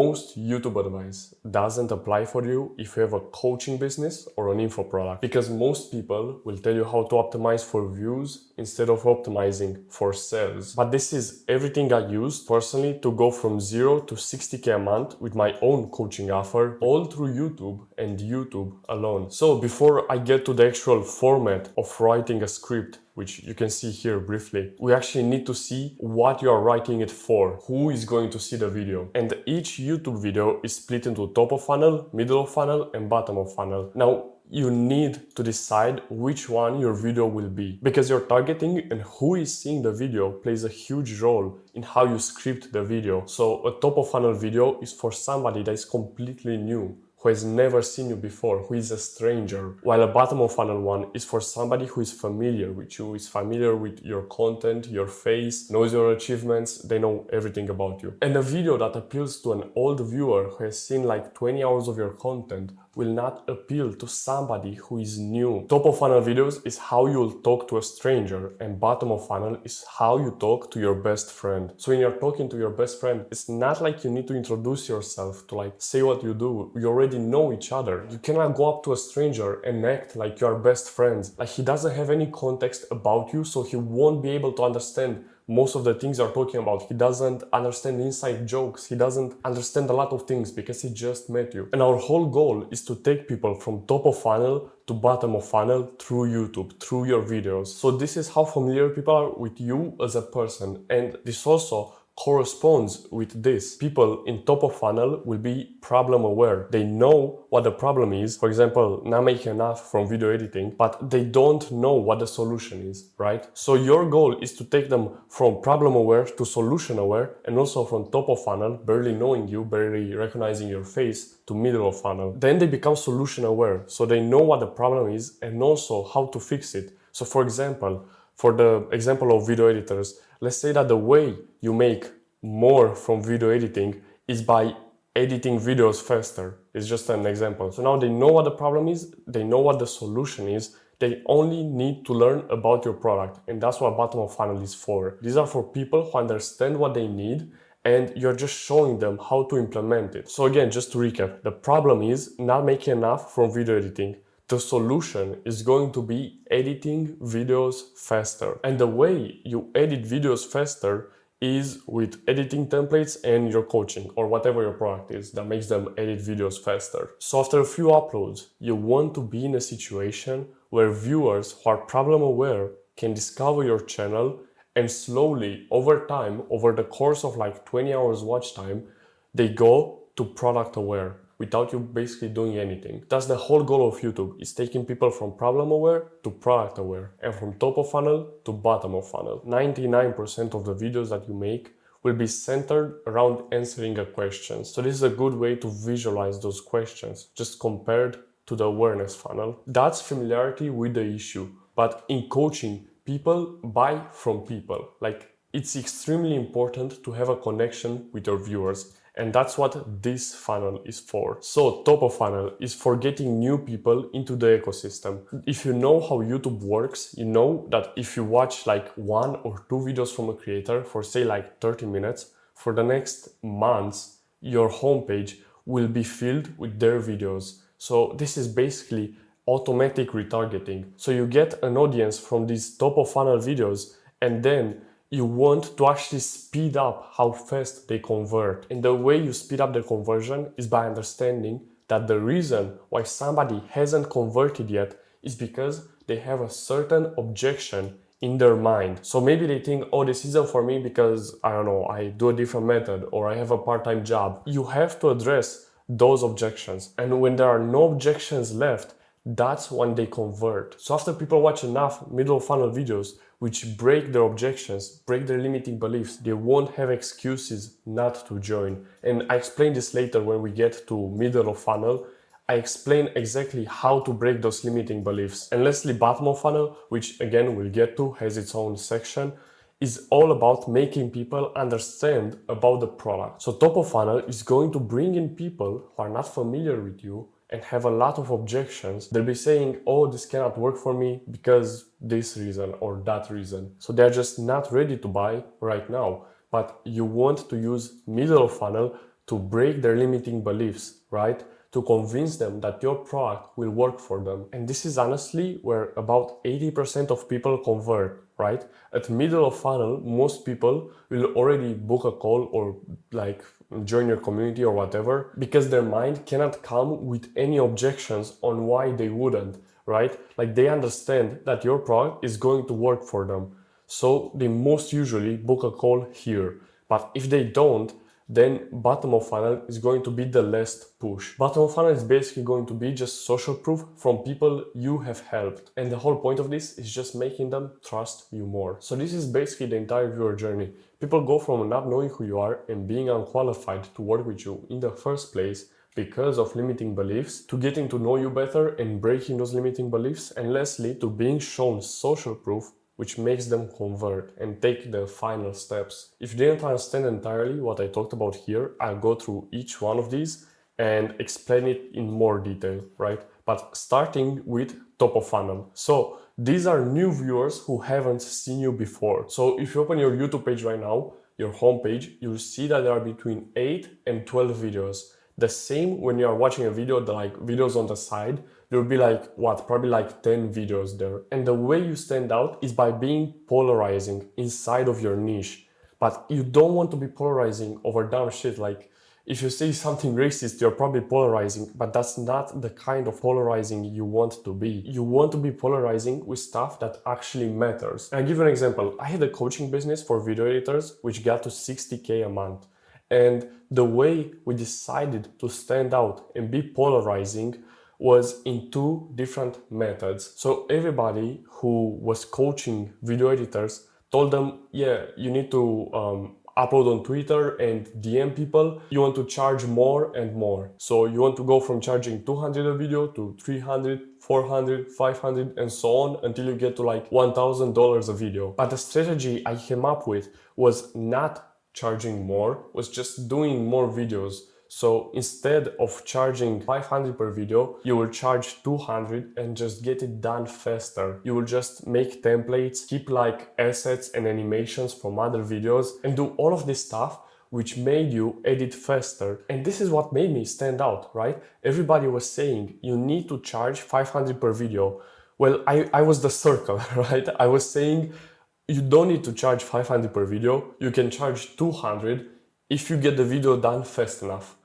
most YouTube advice doesn't apply for you if you have a coaching business or an info product, because most people will tell you how to optimize for views instead of optimizing for sales. But this is everything I used personally to go from 0 to 60K a month with my own coaching offer, all through YouTube and YouTube alone. So before I get to the actual format of writing a script, which you can see here briefly, we actually need to see what you are writing it for, who is going to see the video. And each YouTube video is split into top of funnel, middle of funnel, and bottom of funnel. Now, you need to decide which one your video will be, because your targeting and who is seeing the video plays a huge role in how you script the video. So a top of funnel video is for somebody that is completely new, who has never seen you before, who is a stranger, while a bottom of funnel one is for somebody who is familiar with you, is familiar with your content, your face, knows your achievements, they know everything about you. And a video that appeals to an old viewer who has seen like 20 hours of your content will not appeal to somebody who is new. Top of funnel videos is how you'll talk to a stranger, and bottom of funnel is how you talk to your best friend. So when you're talking to your best friend, it's not like you need to introduce yourself to like say what you do. You already know each other. You cannot go up to a stranger and act like you are best friends. Like he doesn't have any context about you, so he won't be able to understand most of the things you're talking about. He doesn't understand inside jokes. He doesn't understand a lot of things because he just met you. And our whole goal is to take people from top of funnel to bottom of funnel through YouTube, through your videos. So this is how familiar people are with you as a person. And this also corresponds with this. People in top of funnel will be problem aware. They know what the problem is. For example, not making enough from video editing, but they don't know what the solution is, right? So your goal is to take them from problem aware to solution aware, and also from top of funnel, barely knowing you, barely recognizing your face, to middle of funnel. Then they become solution aware. So they know what the problem is and also how to fix it. So for example, for the example of video editors, let's say that the way you make more from video editing is by editing videos faster. It's just an example. So now they know what the problem is, they know what the solution is, they only need to learn about your product. And that's what bottom of funnel is for. These are for people who understand what they need and you're just showing them how to implement it. So again, just to recap, the problem is not making enough from video editing. The solution is going to be editing videos faster. And the way you edit videos faster is with editing templates and your coaching or whatever your product is that makes them edit videos faster. So after a few uploads, you want to be in a situation where viewers who are problem aware can discover your channel, and slowly over time, over the course of like 20 hours watch time, they go to product aware without you basically doing anything. That's the whole goal of YouTube, is taking people from problem aware to product aware, and from top of funnel to bottom of funnel. 99% of the videos that you make will be centered around answering a question. So this is a good way to visualize those questions, just compared to the awareness funnel. That's familiarity with the issue. But in coaching, people buy from people. Like, it's extremely important to have a connection with your viewers. And that's what this funnel is for. So top of funnel is for getting new people into the ecosystem. If you know how YouTube works, you know that if you watch like 1 or 2 videos from a creator for say like 30 minutes, for the next months, your homepage will be filled with their videos. So this is basically automatic retargeting. So you get an audience from these top of funnel videos, and then you want to actually speed up how fast they convert. And the way you speed up the conversion is by understanding that the reason why somebody hasn't converted yet is because they have a certain objection in their mind. So maybe they think, oh, this isn't for me because, I don't know, I do a different method or I have a part-time job. You have to address those objections. And when there are no objections left, that's when they convert. So after people watch enough middle funnel videos which break their objections, break their limiting beliefs, they won't have excuses not to join. And I explain this later when we get to middle of funnel. I explain exactly how to break those limiting beliefs. And lastly, bottom of funnel, which again we'll get to, has its own section, is all about making people understand about the product. So top of funnel is going to bring in people who are not familiar with you and have a lot of objections. They'll be saying, oh, this cannot work for me because this reason or that reason. So they're just not ready to buy right now. But you want to use middle of funnel to break their limiting beliefs, right? To convince them that your product will work for them. And this is honestly where about 80% of people convert, right? At middle of funnel, most people will already book a call or like join your community or whatever, because their mind cannot come with any objections on why they wouldn't, right? Like they understand that your product is going to work for them. So they most usually book a call here. But if they don't, then bottom of funnel is going to be the last push. Bottom of funnel is basically going to be just social proof from people you have helped. And the whole point of this is just making them trust you more. So this is basically the entire viewer journey. People go from not knowing who you are and being unqualified to work with you in the first place because of limiting beliefs, to getting to know you better and breaking those limiting beliefs, and lastly to being shown social proof which makes them convert and take the final steps. If you didn't understand entirely what I talked about here, I'll go through each one of these and explain it in more detail, right? But starting with top of funnel. So these are new viewers who haven't seen you before. So if you open your YouTube page right now, your homepage, you'll see that there are between 8 and 12 videos. The same when you are watching a video, like videos on the side, there will be like, probably like 10 videos there. And the way you stand out is by being polarizing inside of your niche. But you don't want to be polarizing over dumb shit. Like if you say something racist, you're probably polarizing, but that's not the kind of polarizing you want to be. You want to be polarizing with stuff that actually matters. And I'll give you an example. I had a coaching business for video editors, which got to 60K a month. And the way we decided to stand out and be polarizing was in 2 different methods. So everybody who was coaching video editors told them, yeah, you need to upload on Twitter and DM people. You want to charge more and more. So you want to go from charging 200 a video to 300, 400, 500 and so on until you get to like $1,000 a video. But the strategy I came up with was not charging more, was just doing more videos. So instead of charging 500 per video, you will charge 200 and just get it done faster. You will just make templates, keep like assets and animations from other videos and do all of this stuff which made you edit faster. And this is what made me stand out, right? Everybody was saying you need to charge 500 per video. Well, I was the circle, right? I was saying you don't need to charge 500 per video. You can charge 200 if you get the video done fast enough.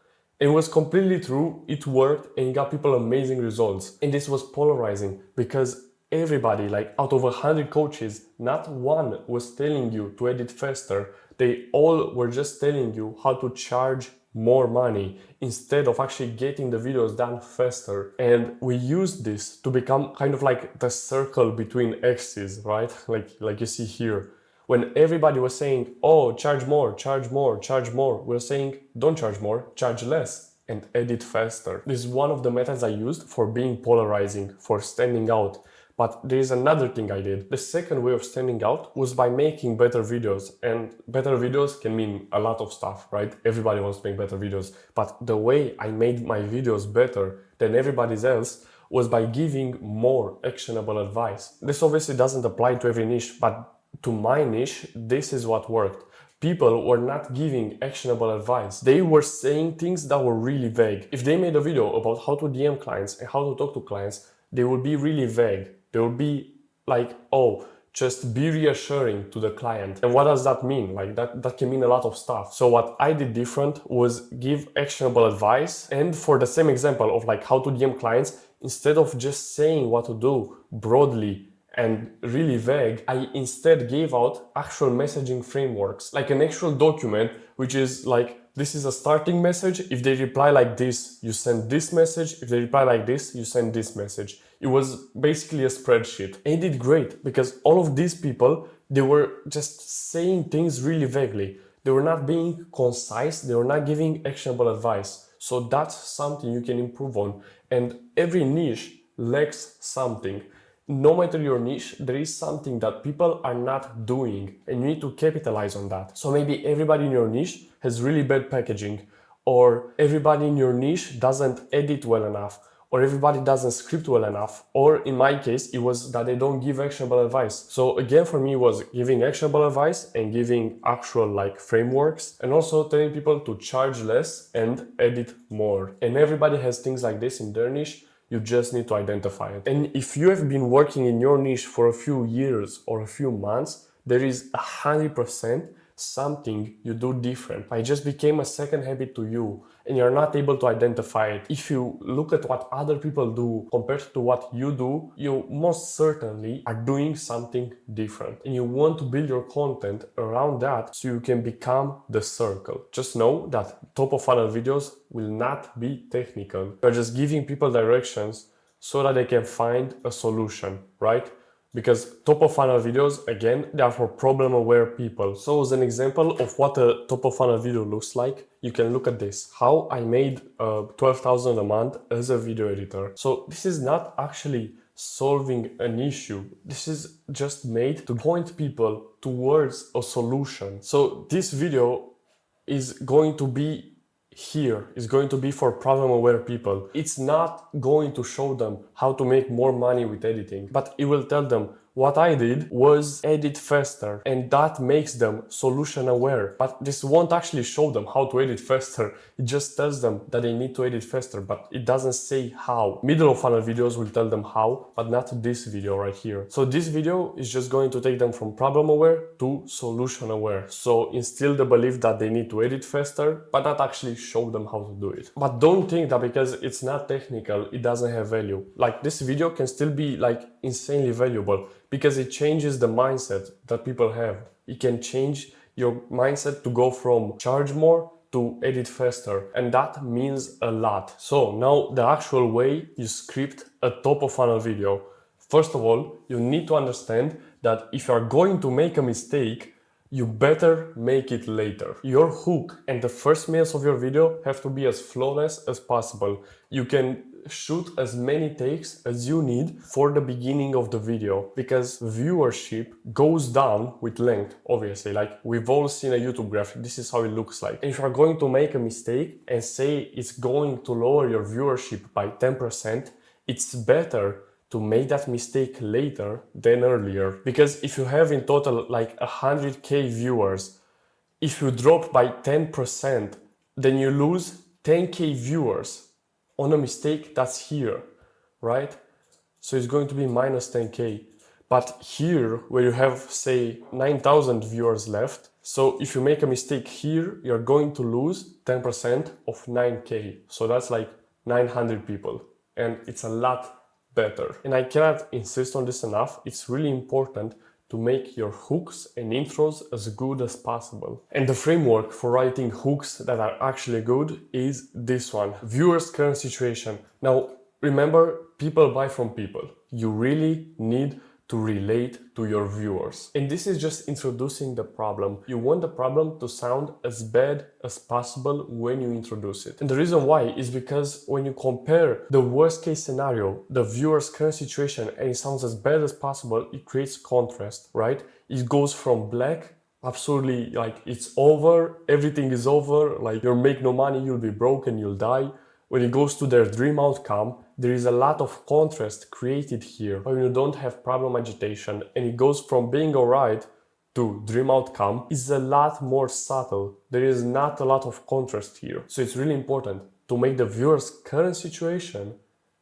It was completely true, it worked and got people amazing results. And this was polarizing because everybody, like out of 100 coaches, not one was telling you to edit faster. They all were just telling you how to charge more money instead of actually getting the videos done faster. And we used this to become kind of like the circle between X's, right? Like you see here. When everybody was saying, oh, charge more, charge more, charge more, we're saying, don't charge more, charge less and edit faster. This is one of the methods I used for being polarizing, for standing out. But there is another thing I did. The second way of standing out was by making better videos. And better videos can mean a lot of stuff, right? Everybody wants to make better videos. But the way I made my videos better than everybody else was by giving more actionable advice. This obviously doesn't apply to every niche, but to my niche, this is what worked. People were not giving actionable advice. They were saying things that were really vague. If they made a video about how to DM clients and how to talk to clients, they would be really vague. They would be like, oh, just be reassuring to the client. And what does that mean? Like that can mean a lot of stuff. So what I did different was give actionable advice. And for the same example of like how to DM clients, instead of just saying what to do broadly and really vague, I instead gave out actual messaging frameworks, like an actual document, which is like, this is a starting message. If they reply like this, you send this message. If they reply like this, you send this message. It was basically a spreadsheet. And it did great because all of these people, they were just saying things really vaguely. They were not being concise. They were not giving actionable advice. So that's something you can improve on. And every niche lacks something. No matter your niche, there is something that people are not doing and you need to capitalize on that. So maybe everybody in your niche has really bad packaging, or everybody in your niche doesn't edit well enough, or everybody doesn't script well enough, or in my case, it was that they don't give actionable advice. So again, for me, it was giving actionable advice and giving actual like frameworks, and also telling people to charge less and edit more. And everybody has things like this in their niche. You just need to identify it. And if you have been working in your niche for a few years or a few months, there is 100% something you do different. It just became a second habit to you and you're not able to identify it. If you look at what other people do compared to what you do, you most certainly are doing something different. And you want to build your content around that so you can become the circle. Just know that top of funnel videos will not be technical. You're just giving people directions so that they can find a solution, right? Because top of funnel videos, again, they are for problem aware people. So as an example of what a top of funnel video looks like, you can look at this. How I made 12,000 a month as a video editor. So this is not actually solving an issue. This is just made to point people towards a solution. So this video is going to be here, is going to be for problem aware people. It's not going to show them how to make more money with editing, but it will tell them what I did was edit faster, and that makes them solution aware. But this won't actually show them how to edit faster. It just tells them that they need to edit faster, but it doesn't say how. Middle of funnel videos will tell them how, but not this video right here. So this video is just going to take them from problem aware to solution aware. So instill the belief that they need to edit faster, but not actually show them how to do it. But don't think that because it's not technical, it doesn't have value. Like this video can still be like insanely valuable, because it changes the mindset that people have. It can change your mindset to go from charge more to edit faster, and that means a lot. So now the actual way you script a top of funnel video. First of all, you need to understand that if you are going to make a mistake, you better make it later. Your hook and the first minutes of your video have to be as flawless as possible. You can shoot as many takes as you need for the beginning of the video, because viewership goes down with length, obviously. Like we've all seen a YouTube graphic, this is how it looks like. And if you're going to make a mistake and say it's going to lower your viewership by 10%, it's better to make that mistake later than earlier. Because if you have in total like 100k viewers, if you drop by 10%, then you lose 10k viewers on a mistake that's here, right? So it's going to be minus 10k. But here, where you have, say, 9,000 viewers left, so if you make a mistake here, you're going to lose 10% of 9k. So that's like 900 people. And it's a lot better. And I cannot insist on this enough. It's really important to make your hooks and intros as good as possible. And the framework for writing hooks that are actually good is this one: viewers' current situation. Now, remember, people buy from people. You really need to relate to your viewers. And this is just introducing the problem. You want the problem to sound as bad as possible when you introduce it. And the reason why is because when you compare the worst case scenario, the viewer's current situation, and it sounds as bad as possible, it creates contrast, right? It goes from black, absolutely like it's over, everything is over, like you'll make no money, you'll be broke and you'll die. When it goes to their dream outcome, there is a lot of contrast created here. When you don't have problem agitation and it goes from being alright to dream outcome, is a lot more subtle. There is not a lot of contrast here. So it's really important to make the viewer's current situation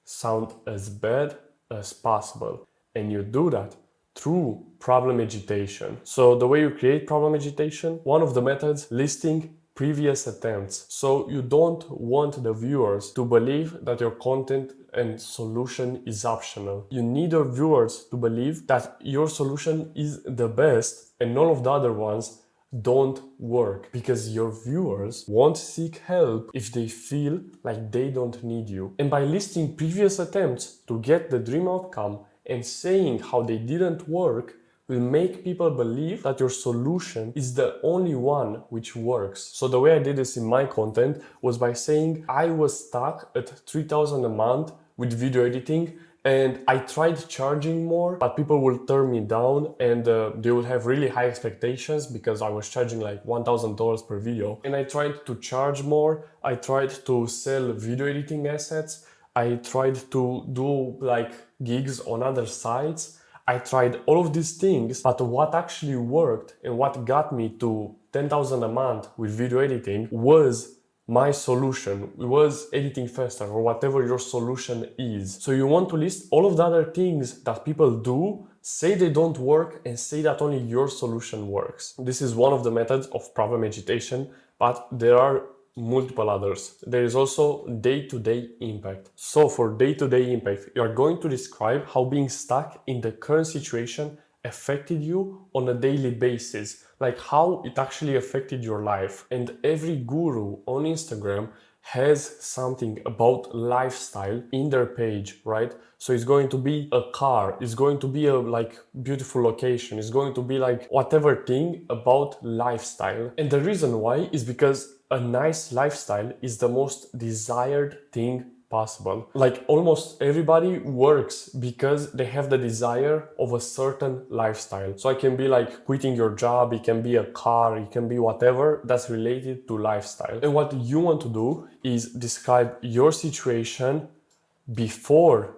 sound as bad as possible. And you do that through problem agitation. So the way you create problem agitation, one of the methods, listing previous attempts. So you don't want the viewers to believe that your content and solution is optional. You need your viewers to believe that your solution is the best and none of the other ones don't work, because your viewers won't seek help if they feel like they don't need you. And by listing previous attempts to get the dream outcome and saying how they didn't work, will make people believe that your solution is the only one which works. So the way I did this in my content was by saying I was stuck at 3,000 a month with video editing, and I tried charging more, but people will turn me down and they will have really high expectations because I was charging like $1,000 per video. And I tried to charge more, I tried to sell video editing assets, I tried to do like gigs on other sites. I tried all of these things, but what actually worked and what got me to 10,000 a month with video editing was my solution. It was editing faster or whatever your solution is. So you want to list all of the other things that people do, say they don't work, and say that only your solution works. This is one of the methods of problem agitation, but there are multiple others. There is also day-to-day impact. So for day-to-day impact, you are going to describe how being stuck in the current situation affected you on a daily basis, like how it actually affected your life. And every guru on Instagram has something about lifestyle in their page, right? So it's going to be a car, it's going to be a like beautiful location, it's going to be like whatever thing about lifestyle. And the reason why is because a nice lifestyle is the most desired thing possible. Like almost everybody works because they have the desire of a certain lifestyle. So it can be like quitting your job, it can be a car, it can be whatever that's related to lifestyle. And what you want to do is describe your situation before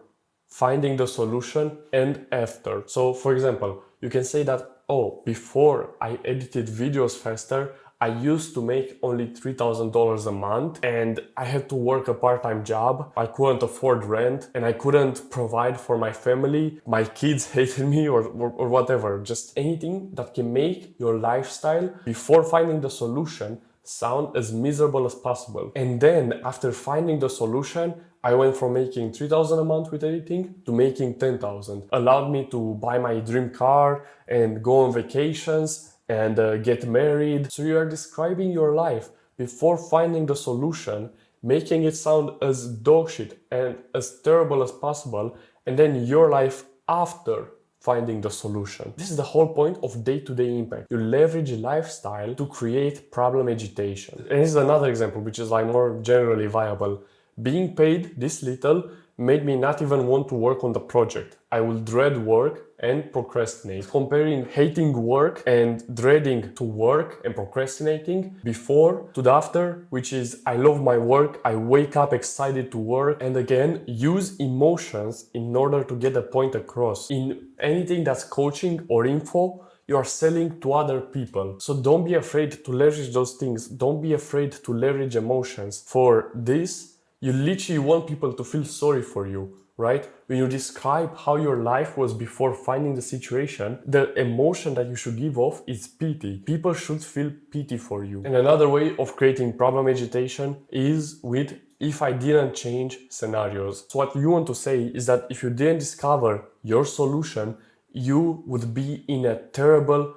finding the solution and after. So for example, you can say that, oh, before I edited videos faster, I used to make only $3,000 a month and I had to work a part-time job. I couldn't afford rent and I couldn't provide for my family. My kids hated me or whatever. Just anything that can make your lifestyle before finding the solution sound as miserable as possible. And then after finding the solution, I went from making 3,000 a month with editing to making 10,000. Allowed me to buy my dream car and go on vacations and get married. So you are describing your life before finding the solution, making it sound as dog shit and as terrible as possible, and then your life after finding the solution. This is the whole point of day-to-day impact. You leverage lifestyle to create problem agitation. And this is another example, which is like more generally viable. Being paid this little made me not even want to work on the project. I will dread work and procrastinate. Comparing hating work and dreading to work and procrastinating before to the after, which is I love my work, I wake up excited to work, and again, use emotions in order to get a point across. In anything that's coaching or info, you are selling to other people. So don't be afraid to leverage those things. Don't be afraid to leverage emotions. For this, you literally want people to feel sorry for you, right? When you describe how your life was before finding the situation, the emotion that you should give off is pity. People should feel pity for you. And another way of creating problem agitation is with if I didn't change scenarios. So what you want to say is that if you didn't discover your solution, you would be in a terrible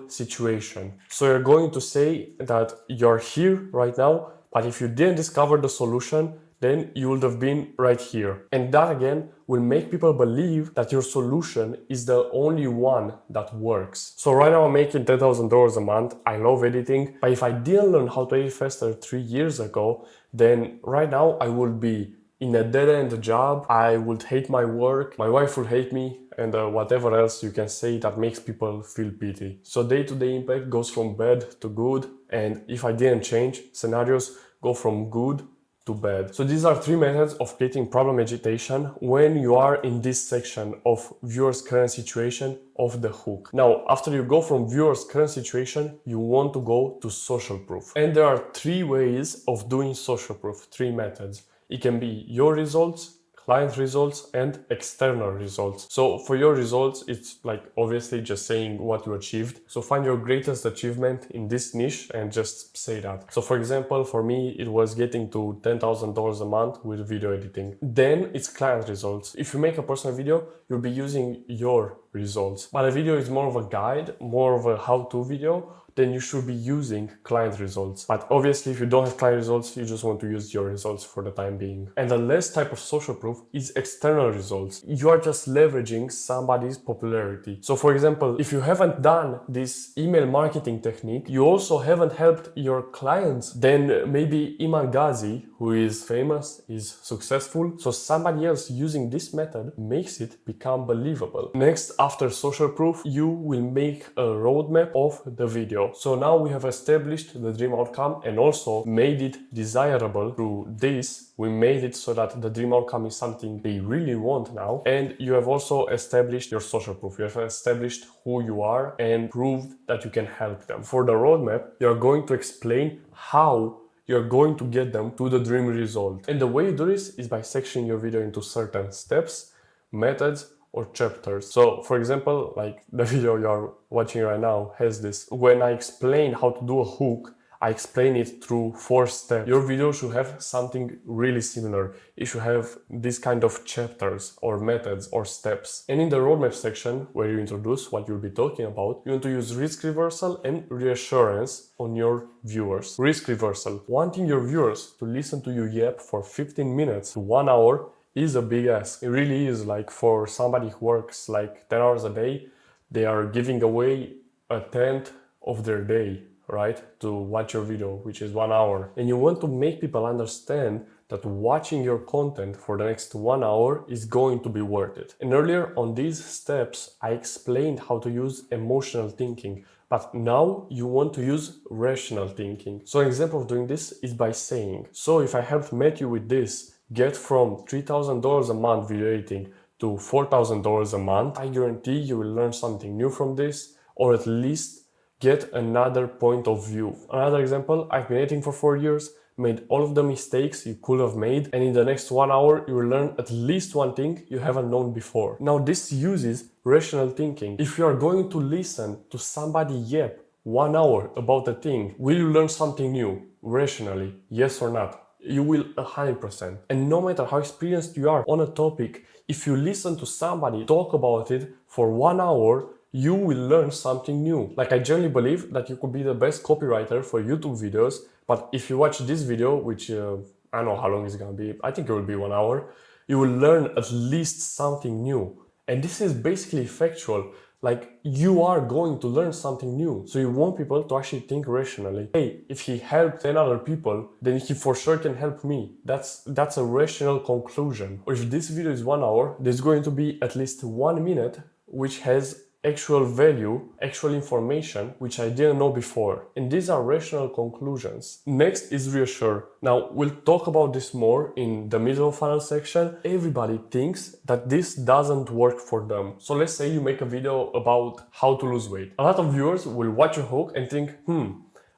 situation. So you're going to say that you're here right now, but if you didn't discover the solution, then you would have been right here. And that again will make people believe that your solution is the only one that works. So right now I'm making $10,000 a month. I love editing, but if I didn't learn how to edit faster 3 years ago, then right now I would be in a dead-end job. I would hate my work, my wife will hate me, and whatever else you can say that makes people feel pity. So day-to-day impact goes from bad to good, and if I didn't change scenarios, go from good to bad. So these are 3 methods of creating problem agitation when you are in this section of viewer's current situation of the hook. Now, after you go from viewer's current situation, you want to go to social proof. And there are 3 ways of doing social proof, 3 methods. It can be your results, client results, and external results. So for your results, it's like obviously just saying what you achieved. So find your greatest achievement in this niche and just say that. So for example, for me, it was getting to $10,000 a month with video editing. Then it's client results. If you make a personal video, you'll be using your results. But a video is more of a guide, more of a how-to video, then you should be using client results. But obviously, if you don't have client results, you just want to use your results for the time being. And the last type of social proof is external results. You are just leveraging somebody's popularity. So for example, if you haven't done this email marketing technique, you also haven't helped your clients, then maybe Iman Ghazi, who is famous, is successful. So somebody else using this method makes it become believable. Next, after social proof, you will make a roadmap of the video. video. So now we have established the dream outcome and also made it desirable. Through this, we made it so that the dream outcome is something they really want now. And you have also established your social proof. You have established who you are and proved that you can help them. For the roadmap, you're going to explain how you're going to get them to the dream result. And the way you do this is by sectioning your video into certain steps, methods, or chapters. So for example, like the video you're watching right now has this. When I explain how to do a hook, I explain it through 4 steps. Your video should have something really similar. It should have this kind of chapters or methods or steps. And in the roadmap section, where you introduce what you'll be talking about, you want to use risk reversal and reassurance on your viewers. Risk reversal. Wanting your viewers to listen to you yap for 15 minutes to 1 hour is a big ask. It really is. Like for somebody who works like 10 hours a day, they are giving away a tenth of their day, right, to watch your video, which is 1 hour. And you want to make people understand that watching your content for the next 1 hour is going to be worth it. And earlier on these steps, I explained how to use emotional thinking, but now you want to use rational thinking. So an example of doing this is by saying, so if I helped Matthew with this, get from $3,000 a month video editing to $4,000 a month, I guarantee you will learn something new from this, or at least get another point of view. Another example, I've been editing for 4 years, made all of the mistakes you could have made, and in the next 1 hour you will learn at least one thing you haven't known before. Now this uses rational thinking. If you are going to listen to somebody yap 1 hour about a thing, will you learn something new rationally? Yes or not? You will 100%. And no matter how experienced you are on a topic, if you listen to somebody talk about it for 1 hour, you will learn something new. Like I genuinely believe that you could be the best copywriter for YouTube videos, but if you watch this video, which I don't know how long it's gonna be, I think it will be 1 hour, you will learn at least something new. And this is basically factual. Like you are going to learn something new. So you want people to actually think rationally. Hey, if he helped 10 other people, then he for sure can help me. That's a rational conclusion. Or if this video is 1 hour, there's going to be at least 1 minute which has actual value, actual information, which I didn't know before. And these are rational conclusions. Next is reassure. Now, we'll talk about this more in the middle funnel section. Everybody thinks that this doesn't work for them. So let's say you make a video about how to lose weight. A lot of viewers will watch your hook and think,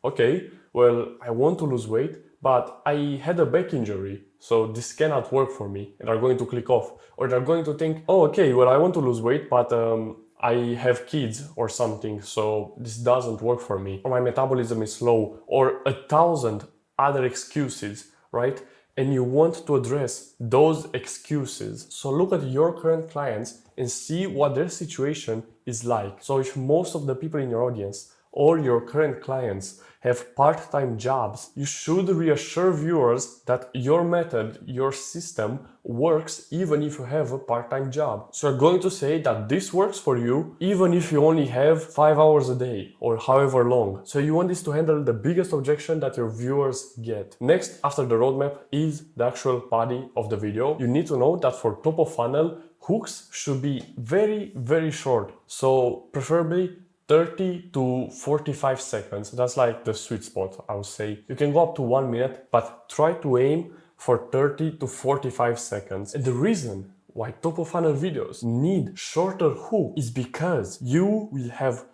okay, well, I want to lose weight, but I had a back injury, so this cannot work for me, and are going to click off. Or they're going to think, oh, okay, well, I want to lose weight, but I have kids or something, so this doesn't work for me, or my metabolism is slow, or 1,000 other excuses, right? And you want to address those excuses. So look at your current clients and see what their situation is like. So if most of the people in your audience or your current clients have part-time jobs, you should reassure viewers that your method, your system works even if you have a part-time job. So you're going to say that this works for you even if you only have 5 hours a day or however long. So you want this to handle the biggest objection that your viewers get. Next, after the roadmap, is the actual body of the video. You need to know that for top of funnel, hooks should be very, very short. So preferably 30 to 45 seconds. That's like the sweet spot, I would say. You can go up to 1 minute, but try to aim for 30 to 45 seconds. And the reason why top of funnel videos need shorter hook is because you will have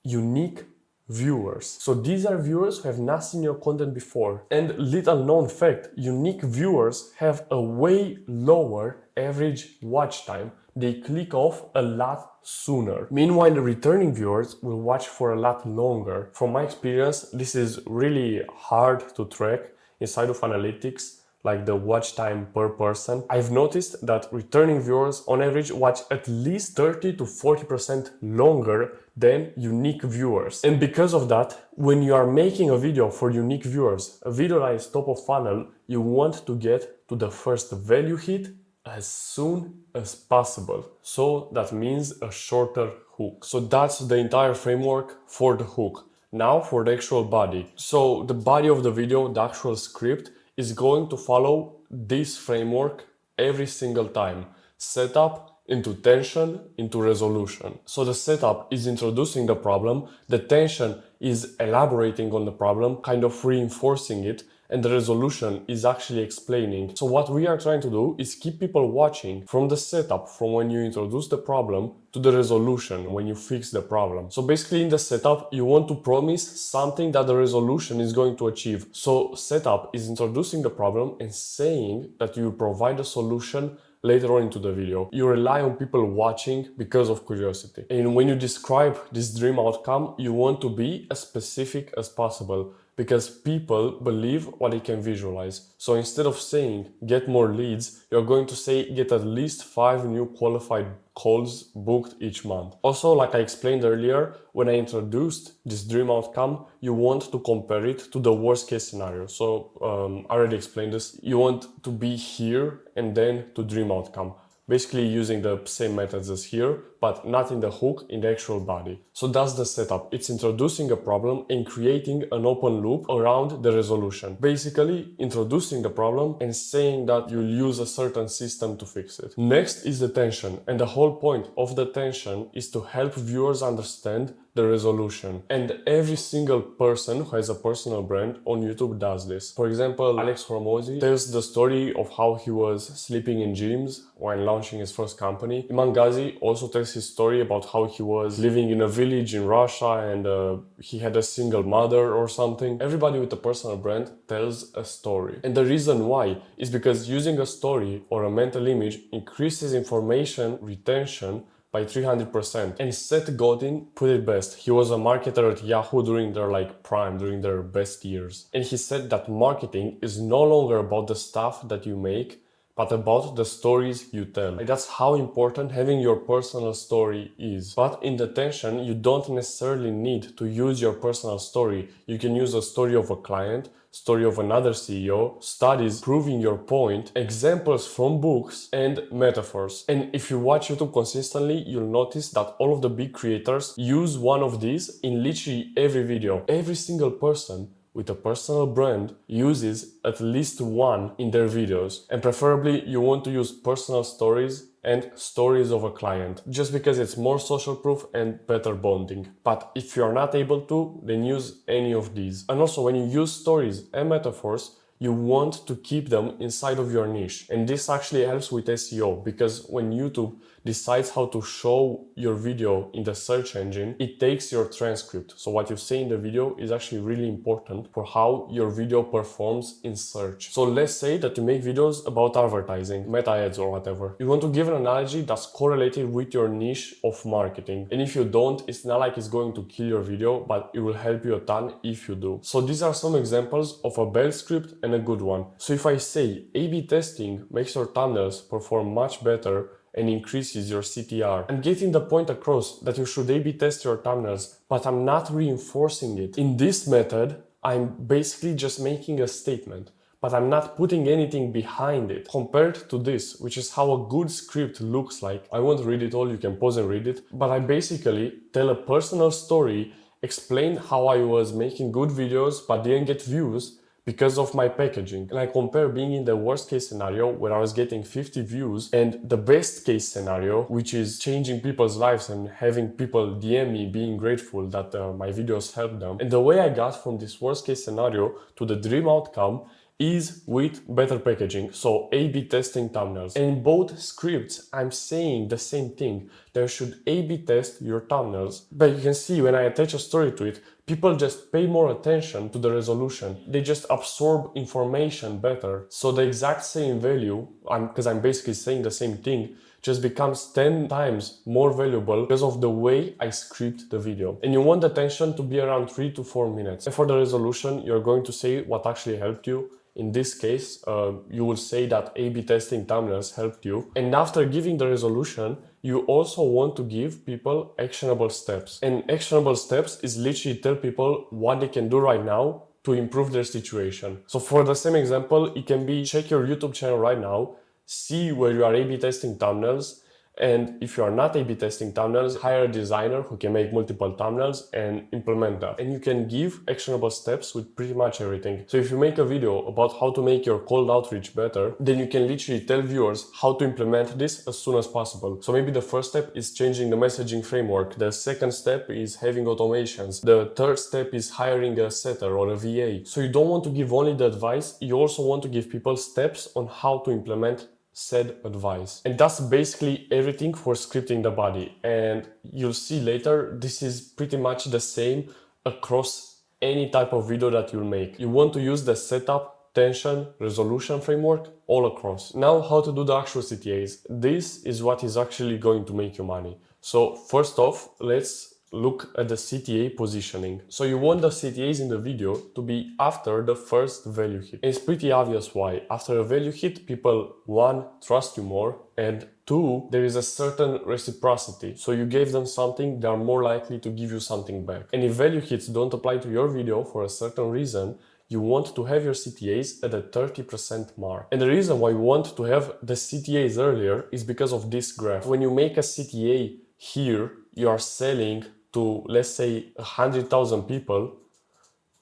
unique viewers. So these are viewers who have not seen your content before. And little known fact, unique viewers have a way lower average watch time. They click off a lot sooner. Meanwhile, the returning viewers will watch for a lot longer. From my experience, this is really hard to track inside of analytics, like the watch time per person. I've noticed that returning viewers on average watch at least 30 to 40% longer than unique viewers. And because of that, when you are making a video for unique viewers, a video that is top of funnel, you want to get to the first value hit as soon as possible. So that means a shorter hook. So that's the entire framework for the hook. Now for the actual body. So the body of the video, the actual script, is going to follow this framework every single time. Setup into tension into resolution. So the setup is introducing the problem, the tension is elaborating on the problem, kind of reinforcing it, and the resolution is actually explaining. So what we are trying to do is keep people watching from the setup, from when you introduce the problem to the resolution, when you fix the problem. So basically in the setup, you want to promise something that the resolution is going to achieve. So setup is introducing the problem and saying that you provide a solution later on into the video. You rely on people watching because of curiosity. And when you describe this dream outcome, you want to be as specific as possible, because people believe what they can visualize. So instead of saying get more leads, you're going to say get at least 5 new qualified calls booked each month. Also, like I explained earlier, when I introduced this dream outcome, you want to compare it to the worst case scenario. So I already explained this. You want to be here and then to dream outcome. Basically using the same methods as here, but not in the hook, in the actual body. So that's the setup. It's introducing a problem and creating an open loop around the resolution. Basically introducing the problem and saying that you'll use a certain system to fix it. Next is the tension, and the whole point of the tension is to help viewers understand the resolution. And every single person who has a personal brand on YouTube does this. For example, Alex Hormozy tells the story of how he was sleeping in gyms when launching his first company. Iman Ghazi also tells his story about how he was living in a village in Russia and he had a single mother or something. Everybody with a personal brand tells a story. And the reason why is because using a story or a mental image increases information retention by 300%. And Seth Godin put it best. He was a marketer at Yahoo during their prime, during their best years. And he said that marketing is no longer about the stuff that you make, but about the stories you tell. That's how important having your personal story is. But in the tension, you don't necessarily need to use your personal story. You can use a story of a client, story of another CEO, studies proving your point, examples from books, and metaphors. And if you watch YouTube consistently, you'll notice that all of the big creators use one of these in literally every video. Every single person with a personal brand uses at least one in their videos. And preferably you want to use personal stories and stories of a client, just because it's more social proof and better bonding. But if you're not able to, then use any of these. And also when you use stories and metaphors, you want to keep them inside of your niche. And this actually helps with SEO, because when YouTube decides how to show your video in the search engine, it takes your transcript. So what you say in the video is actually really important for how your video performs in search. So let's say that you make videos about advertising, meta ads or whatever. You want to give an analogy that's correlated with your niche of marketing. And if you don't, it's not like it's going to kill your video, but it will help you a ton if you do. So these are some examples of a bad script and a good one. So if I say A/B testing makes your thumbnails perform much better and increases your CTR, I'm getting the point across that you should A/B test your thumbnails, but I'm not reinforcing it. In this method, I'm basically just making a statement, but I'm not putting anything behind it. Compared to this, which is how a good script looks like. I won't read it all, you can pause and read it, but I basically tell a personal story, explain how I was making good videos but didn't get views because of my packaging. And I compare being in the worst case scenario where I was getting 50 views and the best case scenario, which is changing people's lives and having people DM me being grateful that my videos helped them. And the way I got from this worst case scenario to the dream outcome is with better packaging, so A/B testing thumbnails. And in both scripts, I'm saying the same thing. There should A/B test your thumbnails. But you can see when I attach a story to it, people just pay more attention to the resolution. They just absorb information better. So the exact same value, because I'm basically saying the same thing, just becomes 10 times more valuable because of the way I script the video. And you want the tension to be around 3 to 4 minutes. And for the resolution, you're going to say what actually helped you. In this case, you will say that A/B testing thumbnails helped you. And after giving the resolution, you also want to give people actionable steps. And actionable steps is literally tell people what they can do right now to improve their situation. So for the same example, it can be check your YouTube channel right now, see where you are A/B testing thumbnails, And if you are not A/B testing thumbnails, hire a designer who can make multiple thumbnails and implement that. And you can give actionable steps with pretty much everything. So if you make a video about how to make your cold outreach better, then you can literally tell viewers how to implement this as soon as possible. So maybe the first step is changing the messaging framework. The second step is having automations. The third step is hiring a setter or a VA. So you don't want to give only the advice, you also want to give people steps on how to implement said advice. And that's basically everything for scripting the body. And you'll see later, this is pretty much the same across any type of video that you'll make. You want to use the setup, tension, resolution framework all across. Now, how to do the actual CTAs. This is what is actually going to make you money. So first off, let's look at the CTA positioning. So you want the CTAs in the video to be after the first value hit. And it's pretty obvious why. After a value hit, people, one, trust you more, and two, there is a certain reciprocity. So you gave them something, they are more likely to give you something back. And if value hits don't apply to your video for a certain reason, you want to have your CTAs at the 30% mark. And the reason why you want to have the CTAs earlier is because of this graph. When you make a CTA here, you are selling to, let's say, 100,000 people.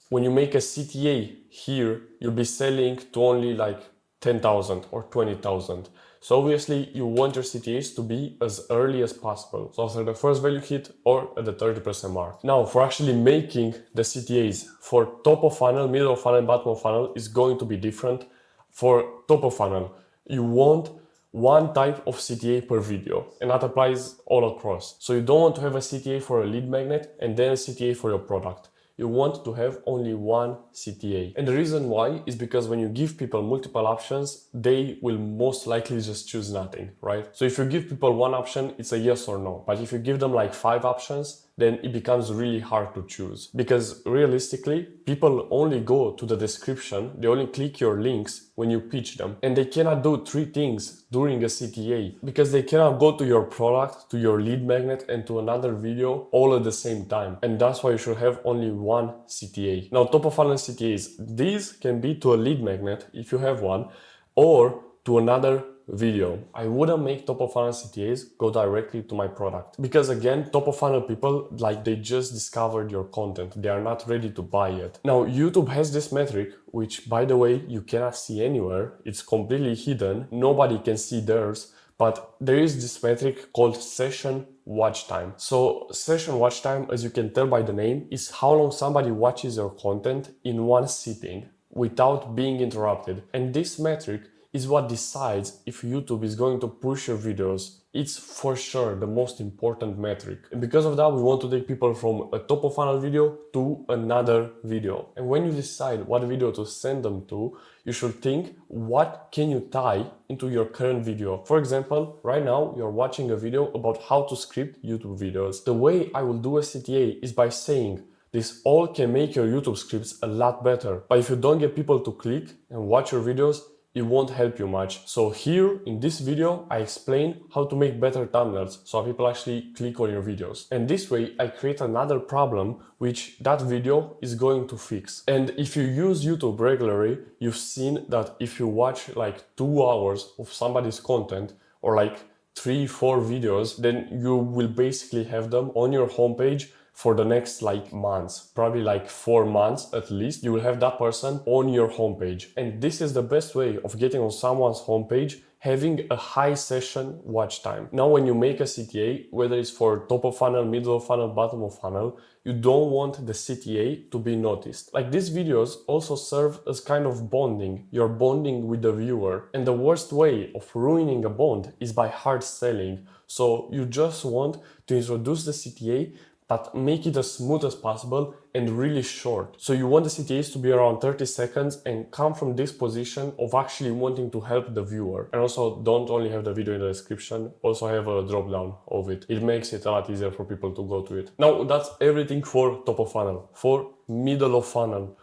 When you make a CTA here, you'll be selling to only like 10,000 or 20,000. So obviously you want your CTAs to be as early as possible. So after the first value hit or at the 30% mark. Now for actually making the CTAs for top of funnel, middle of funnel, and bottom of funnel is going to be different. For top of funnel, you want one type of CTA per video, and that applies all across. So you don't want to have a CTA for a lead magnet and then a CTA for your product. You want to have only one CTA. And the reason why is because when you give people multiple options, they will most likely just choose nothing, right? So if you give people one option, it's a yes or no. But if you give them like 5 options, then it becomes really hard to choose. Because realistically, people only go to the description, they only click your links when you pitch them. And they cannot do 3 things during a CTA because they cannot go to your product, to your lead magnet, and to another video all at the same time. And that's why you should have only one CTA. Now, top of funnel CTAs, these can be to a lead magnet if you have one, or to another video. I wouldn't make top of funnel CTAs go directly to my product because again, top of funnel people, like, they just discovered your content. They are not ready to buy yet. Now YouTube has this metric, which by the way, you cannot see anywhere. It's completely hidden. Nobody can see theirs, but there is this metric called session watch time. So session watch time, as you can tell by the name, is how long somebody watches your content in one sitting without being interrupted. And this metric is what decides if YouTube is going to push your videos. It's for sure the most important metric. And because of that, we want to take people from a top of funnel video to another video. And when you decide what video to send them to, you should think, what can you tie into your current video? For example, right now you're watching a video about how to script YouTube videos. The way I will do a CTA is by saying, this all can make your YouTube scripts a lot better. But if you don't get people to click and watch your videos, it won't help you much. So here in this video, I explain how to make better thumbnails so people actually click on your videos. And this way I create another problem which that video is going to fix. And if you use YouTube regularly, you've seen that if you watch like 2 hours of somebody's content or like 3-4 videos, then you will basically have them on your homepage for the next like months, probably like 4 months at least. You will have that person on your homepage. And this is the best way of getting on someone's homepage, having a high session watch time. Now, when you make a CTA, whether it's for top of funnel, middle of funnel, bottom of funnel, you don't want the CTA to be noticed. Like, these videos also serve as kind of bonding. You're bonding with the viewer. And the worst way of ruining a bond is by hard selling. So you just want to introduce the CTA, but make it as smooth as possible and really short. So you want the CTAs to be around 30 seconds and come from this position of actually wanting to help the viewer. And also don't only have the video in the description, also have a drop down of it. It makes it a lot easier for people to go to it. Now that's everything for top of funnel. For middle of funnel,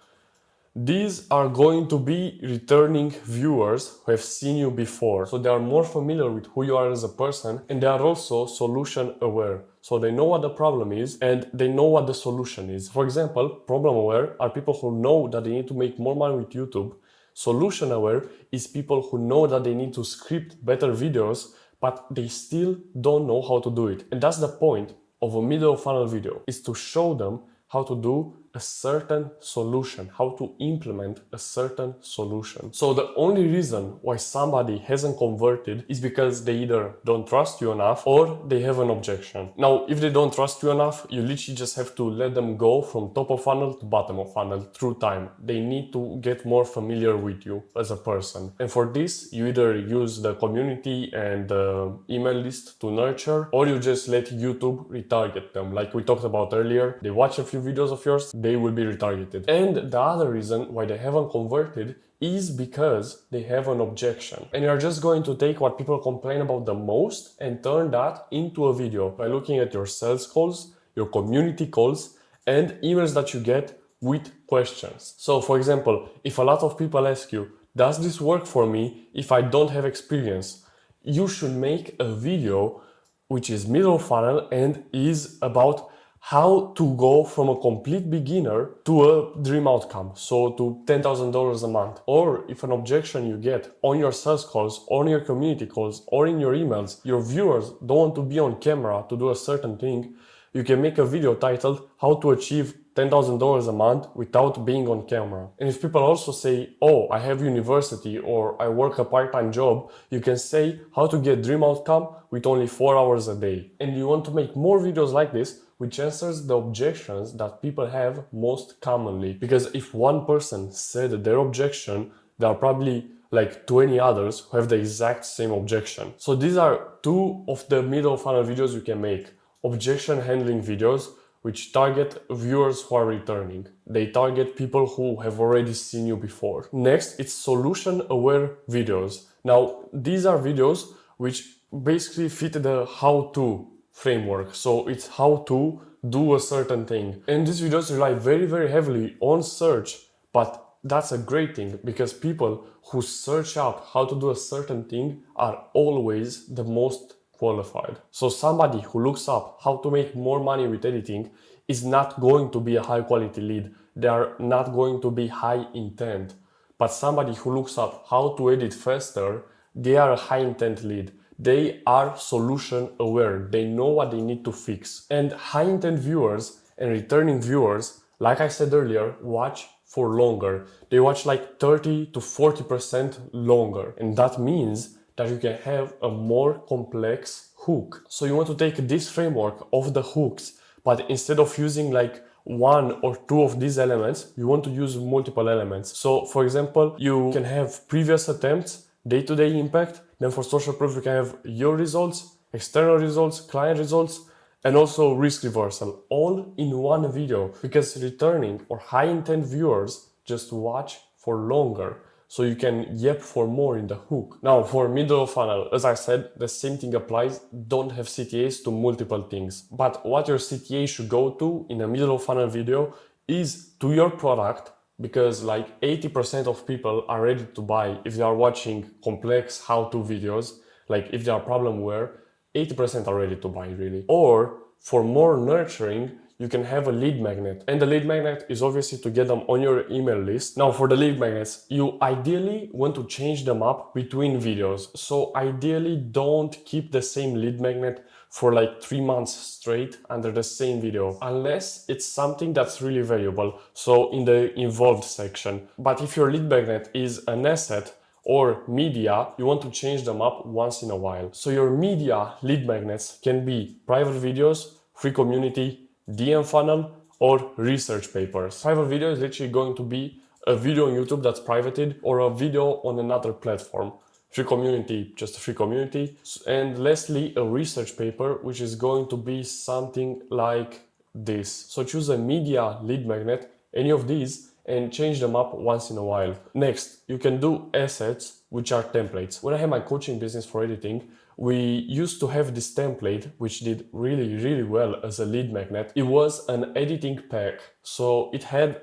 these are going to be returning viewers who have seen you before. So they are more familiar with who you are as a person, and they are also solution aware. So they know what the problem is and they know what the solution is. For example, problem aware are people who know that they need to make more money with YouTube. Solution aware is people who know that they need to script better videos, but they still don't know how to do it. And that's the point of a middle of funnel video, is to show them how to do a certain solution, how to implement a certain solution. So the only reason why somebody hasn't converted is because they either don't trust you enough or they have an objection. Now, if they don't trust you enough, you literally just have to let them go from top of funnel to bottom of funnel through time. They need to get more familiar with you as a person. And for this, you either use the community and the email list to nurture, or you just let YouTube retarget them. Like we talked about earlier, they watch a few videos of yours, they will be retargeted. And the other reason why they haven't converted is because they have an objection. And you're just going to take what people complain about the most and turn that into a video by looking at your sales calls, your community calls, and emails that you get with questions. So for example, if a lot of people ask you, does this work for me if I don't have experience? You should make a video which is middle funnel and is about how to go from a complete beginner to a dream outcome, so to $10,000 a month. Or if an objection you get on your sales calls, on your community calls, or in your emails, your viewers don't want to be on camera to do a certain thing, you can make a video titled how to achieve $10,000 a month without being on camera. And if people also say, oh, I have university or I work a part-time job, you can say how to get dream outcome with only 4 hours a day. And you want to make more videos like this, which answers the objections that people have most commonly. Because if one person said their objection, there are probably like 20 others who have the exact same objection. So these are two of the middle funnel videos you can make. Objection handling videos, which target viewers who are returning. They target people who have already seen you before. Next, it's solution-aware videos. Now, these are videos which basically fit the how-to framework. So it's how to do a certain thing. And these videos rely very, very heavily on search, but that's a great thing because people who search up how to do a certain thing are always the most qualified. So somebody who looks up how to make more money with editing is not going to be a high quality lead. They are not going to be high intent. But somebody who looks up how to edit faster, they are a high intent lead. They are solution aware. They know what they need to fix. And high intent viewers and returning viewers, like I said earlier, watch for longer. They watch like 30 to 40% longer. And that means that you can have a more complex hook. So you want to take this framework of the hooks, but instead of using like one or two of these elements, you want to use multiple elements. So for example, you can have previous attempts, day-to-day impact, then for social proof you can have your results, external results, client results, and also risk reversal, all in one video, because returning or high intent viewers just watch for longer. So you can yep for more in the hook. Now for middle of funnel, as I said, the same thing applies. Don't have CTAs to multiple things. But what your CTA should go to in a middle of funnel video is to your product, because like 80% of people are ready to buy if they are watching complex how-to videos. Like if they are problemware, 80% are ready to buy really. Or for more nurturing, you can have a lead magnet. And the lead magnet is obviously to get them on your email list. Now for the lead magnets, you ideally want to change them up between videos. So ideally don't keep the same lead magnet for like 3 months straight under the same video, unless it's something that's really valuable. So in the involved section. But if your lead magnet is an asset or media, you want to change them up once in a while. So your media lead magnets can be private videos, free community, DM funnel, or research papers. Private video is literally going to be a video on YouTube that's privated or a video on another platform. Free community, just a free community. And lastly, a research paper, which is going to be something like this. So choose a media lead magnet, any of these, and change them up once in a while. Next, you can do assets, which are templates. When I had my coaching business for editing, we used to have this template, which did really, really well as a lead magnet. It was an editing pack. So it had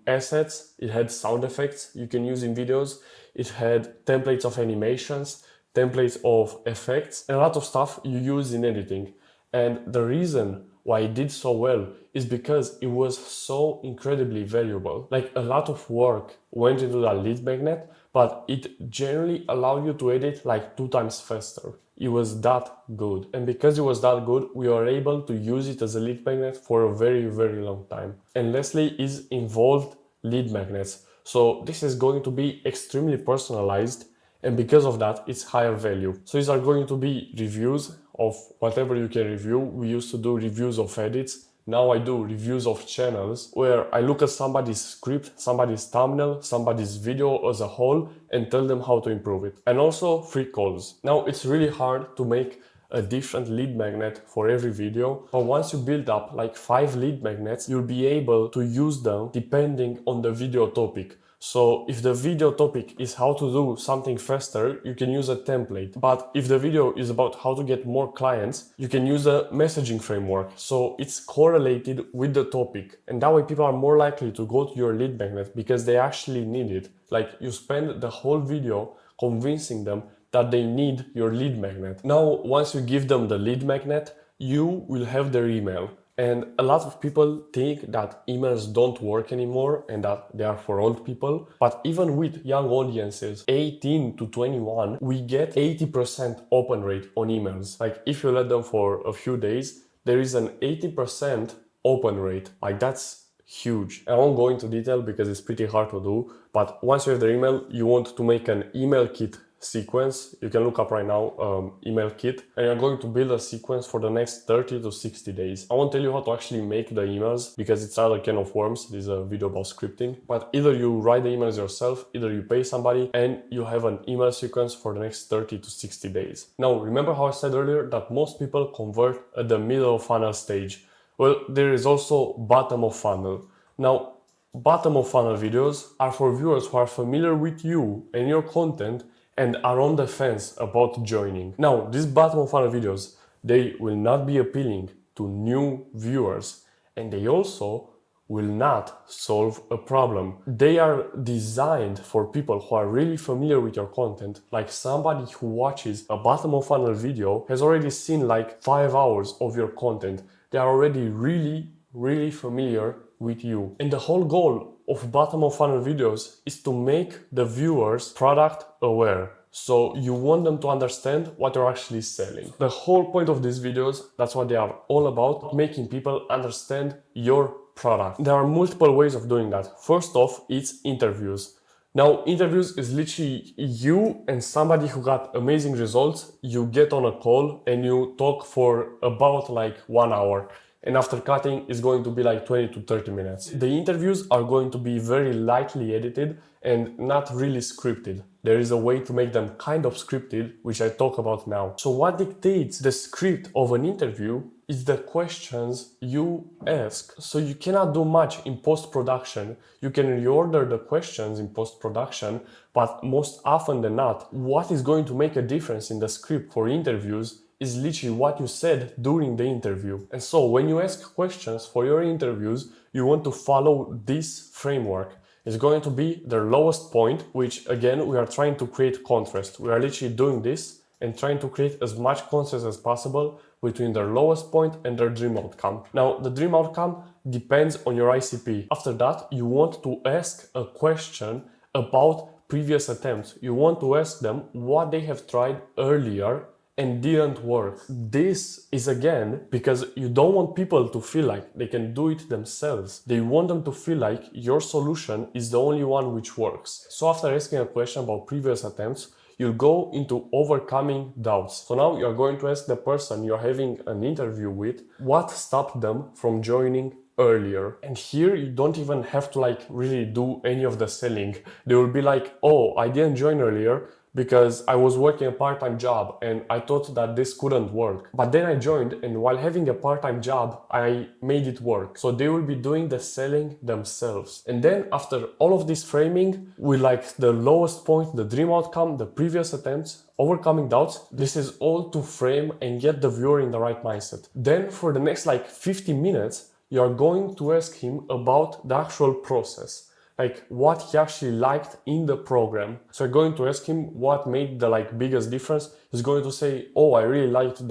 assets, it had sound effects you can use in videos, it had templates of animations, templates of effects, and a lot of stuff you use in editing. And the reason why it did so well is because it was so incredibly valuable. Like a lot of work went into that lead magnet, but it generally allowed you to edit like 2 times faster. It was that good. And because it was that good, we were able to use it as a lead magnet for a very, very long time. And lastly is involved lead magnets. So this is going to be extremely personalized, and because of that, it's higher value. So these are going to be reviews of whatever you can review. We used to do reviews of edits. Now I do reviews of channels where I look at somebody's script, somebody's thumbnail, somebody's video as a whole and tell them how to improve it. And also free calls. Now it's really hard to make a different lead magnet for every video, but once you build up like 5 lead magnets, you'll be able to use them depending on the video topic. So if the video topic is how to do something faster, you can use a template. But if the video is about how to get more clients, you can use a messaging framework. So it's correlated with the topic. And that way people are more likely to go to your lead magnet because they actually need it. Like you spend the whole video convincing them that they need your lead magnet. Now, once you give them the lead magnet, you will have their email. And a lot of people think that emails don't work anymore and that they are for old people. But even with young audiences, 18 to 21, we get 80% open rate on emails. Like if you let them for a few days, there is an 80% open rate. Like that's huge. I won't go into detail because it's pretty hard to do. But once you have their email, you want to make an email kit sequence. You can look up right now email kit, and you're going to build a sequence for the next 30 to 60 days. I won't tell you how to actually make the emails because it's another can of worms. This is a video about scripting, but either you write the emails yourself, either you pay somebody, and you have an email sequence for the next 30 to 60 days. Now, remember how I said earlier that most people convert at the middle of funnel stage? Well, there is also bottom of funnel. Now, bottom of funnel videos are for viewers who are familiar with you and your content and are on the fence about joining. Now, these bottom of funnel videos, they will not be appealing to new viewers, and they also will not solve a problem. They are designed for people who are really familiar with your content. Like somebody who watches a bottom of funnel video has already seen like 5 hours of your content. They are already really familiar with you. And the whole goal of bottom of funnel videos is to make the viewers product aware. So you want them to understand what you're actually selling. The whole point of these videos, that's what they are all about, making people understand your product. There are multiple ways of doing that. First off, it's interviews. Now, interviews is literally you and somebody who got amazing results. You get on a call and you talk for about like 1 hour. And after cutting, it's going to be like 20 to 30 minutes. The interviews are going to be very lightly edited and not really scripted. There is a way to make them kind of scripted, which I talk about now. So what dictates the script of an interview is the questions you ask. So you cannot do much in post-production. You can reorder the questions in post-production, but most often than not, what is going to make a difference in the script for interviews is literally what you said during the interview. And so when you ask questions for your interviews, you want to follow this framework. It's going to be their lowest point, which again, we are trying to create contrast. We are literally doing this and trying to create as much contrast as possible between their lowest point and their dream outcome. Now, the dream outcome depends on your ICP. After that, you want to ask a question about previous attempts. You want to ask them what they have tried earlier and didn't work. This is again because you don't want people to feel like they can do it themselves. They want them to feel like your solution is the only one which works. So after asking a question about previous attempts, you'll go into overcoming doubts. So now you're going to ask the person you're having an interview with what stopped them from joining earlier. And here you don't even have to like really do any of the selling. They will be like, oh, I didn't join earlier because I was working a part-time job and I thought that this couldn't work. But then I joined, and while having a part-time job, I made it work. So they will be doing the selling themselves. And then after all of this framing, with like the lowest point, the dream outcome, the previous attempts, overcoming doubts, this is all to frame and get the viewer in the right mindset. Then for the next like 50 minutes, you are going to ask him about the actual process. Like what he actually liked in the program. So you're going to ask him what made the like biggest difference. He's going to say, oh, I really liked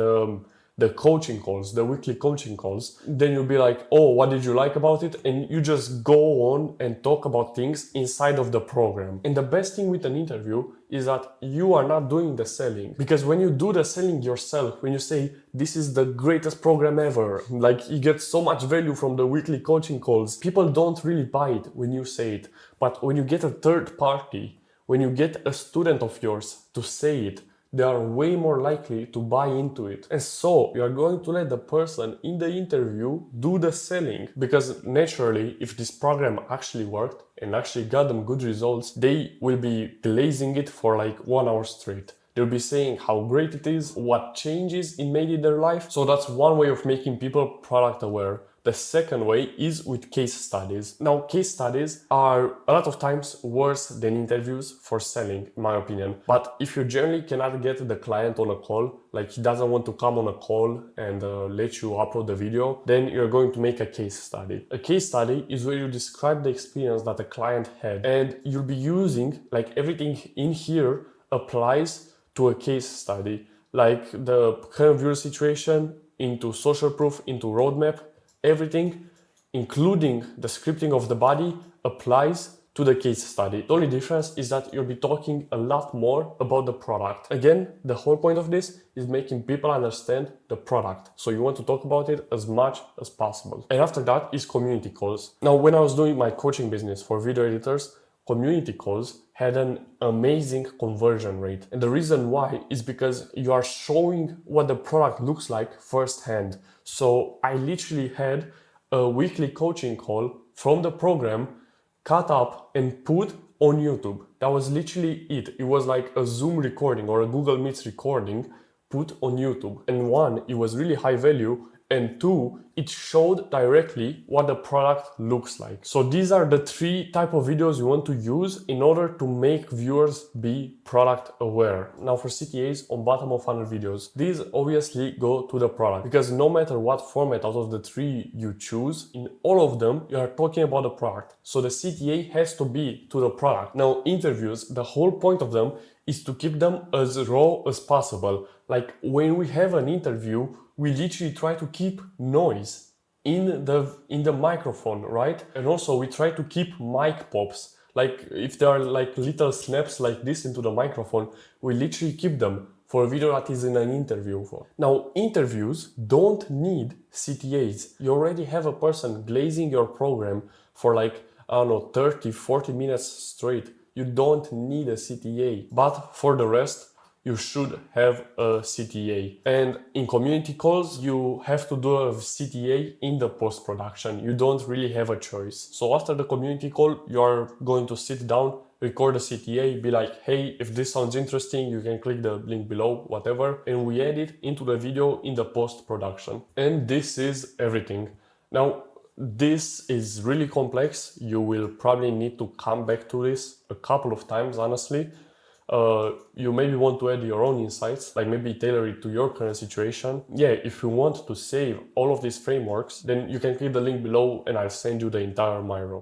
the coaching calls, the weekly coaching calls, then you'll be like, oh, what did you like about it? And you just go on and talk about things inside of the program. And the best thing with an interview is that you are not doing the selling. Because when you do the selling yourself, when you say, this is the greatest program ever, like you get so much value from the weekly coaching calls, people don't really buy it when you say it. But when you get a third party, when you get a student of yours to say it, they are way more likely to buy into it. And so you are going to let the person in the interview do the selling, because naturally, if this program actually worked and actually got them good results, they will be glazing it for like 1 hour straight. They'll be saying how great it is, what changes it made in their life. So that's one way of making people product aware. The second way is with case studies. Now, case studies are a lot of times worse than interviews for selling, in my opinion. But if you generally cannot get the client on a call, like he doesn't want to come on a call and let you upload the video, then you're going to make a case study. A case study is where you describe the experience that the client had, and you'll be using, like, everything in here applies to a case study, like the current viewer situation into social proof, into roadmap. Everything, including the scripting of the body, applies to the case study. The only difference is that you'll be talking a lot more about the product. Again, the whole point of this is making people understand the product. So you want to talk about it as much as possible. And after that is community calls. Now, when I was doing my coaching business for video editors, community calls had an amazing conversion rate. And the reason why is because you are showing what the product looks like firsthand. So I literally had a weekly coaching call from the program cut up and put on YouTube. That was literally it. It was like a Zoom recording or a Google Meets recording put on YouTube. And one, it was really high value. And two, it showed directly what the product looks like. So these are the 3 type of videos you want to use in order to make viewers be product aware. Now for CTAs on bottom of funnel videos, these obviously go to the product, because no matter what format out of the 3 you choose, in all of them, you are talking about the product. So the CTA has to be to the product. Now interviews, the whole point of them is to keep them as raw as possible. Like when we have an interview, we literally try to keep noise in the microphone, right? And also we try to keep mic pops. Like if there are like little snaps like this into the microphone, we literally keep them for a video that is in an interview. Now, interviews don't need CTAs. You already have a person glazing your program for like, I don't know, 30, 40 minutes straight. You don't need a CTA. But for the rest, you should have a CTA. And in community calls, you have to do a CTA in the post-production. You don't really have a choice. So after the community call, you are going to sit down, record a CTA, be like, hey, if this sounds interesting, you can click the link below, whatever. And we add it into the video in the post-production. And this is everything. Now, this is really complex. You will probably need to come back to this a couple of times, honestly. You maybe want to add your own insights, like maybe tailor it to your current situation. Yeah, if you want to save all of these frameworks, then you can click the link below and I'll send you the entire Miro.